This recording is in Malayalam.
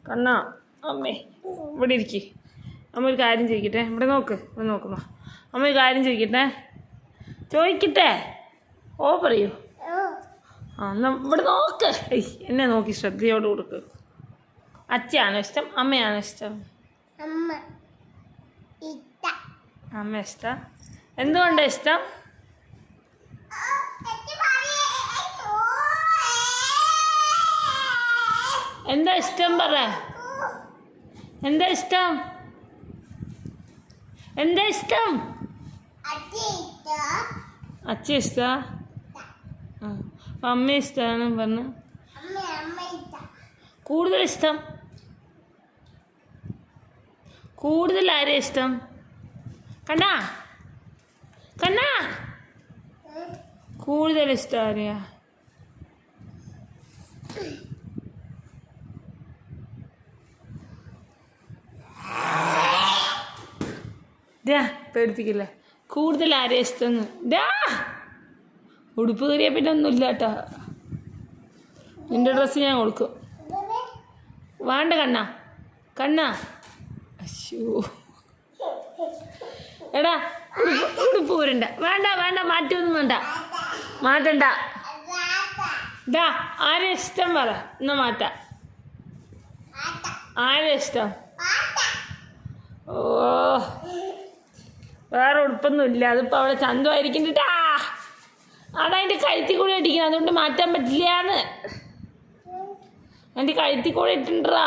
കണ്ണാ അമ്മേ ഇവിടെ ഇരിക്കേ. അമ്മ ഒരു കാര്യം ചോദിക്കട്ടെ. ഇവിടെ നോക്കുമ്മ. അമ്മ ഒരു കാര്യം ചോദിക്കട്ടെ. ഓ പറയൂ. ആ എന്നാ ഇവിടെ നോക്ക്. എന്നെ നോക്കി ശ്രദ്ധയോട് കൊടുക്ക്. അച്ഛയാണോ ഇഷ്ടം അമ്മയാണോ ഇഷ്ടം? അമ്മ ഇഷ്ടം. എന്തുകൊണ്ടാണ് ഇഷ്ടം? എന്താ ഇഷ്ടം പറ. എന്താ ഇഷ്ടം? അച്ഛ ഇഷ്ടാ? ആ അപ്പം അമ്മ ഇഷ്ടമാണ് പറഞ്ഞ. കൂടുതൽ ആരെയാ ഇഷ്ടം? കണ്ണാ കൂടുതൽ ഇഷ്ടം ആരെയാ? പേടിപ്പിക്കില്ലേ. കൂടുതൽ ആരെയാ ഇഷ്ടം? ഉടുപ്പ് കയറിയ പിന്നെ ഒന്നുമില്ല കേട്ടോ. നിന്റെ ഡ്രസ്സ് ഞാൻ കൊടുക്കും. വേണ്ട കണ്ണാ അശ്ശോ എടാ ഉടുപ്പ് ഊരണ്ട. വേണ്ട മാറ്റൊന്നും മാറ്റണ്ട. ആരെയാ ഇഷ്ടം പറ. എന്നാ മാറ്റാം. ആരെയാ ഇഷ്ടം? ഓ വേറെ ഉടുപ്പൊന്നും ഇല്ല. അതിപ്പോൾ അവിടെ ചന്തമായിരിക്കുന്നുണ്ടാ. അതതിൻ്റെ കഴുത്തിൽ കൂടെ ഇടിക്കണം. അതുകൊണ്ട് മാറ്റാൻ പറ്റില്ലാന്ന്. അതിൻ്റെ കഴുത്തിൽ കൂടെ ഇട്ടുണ്ടാ.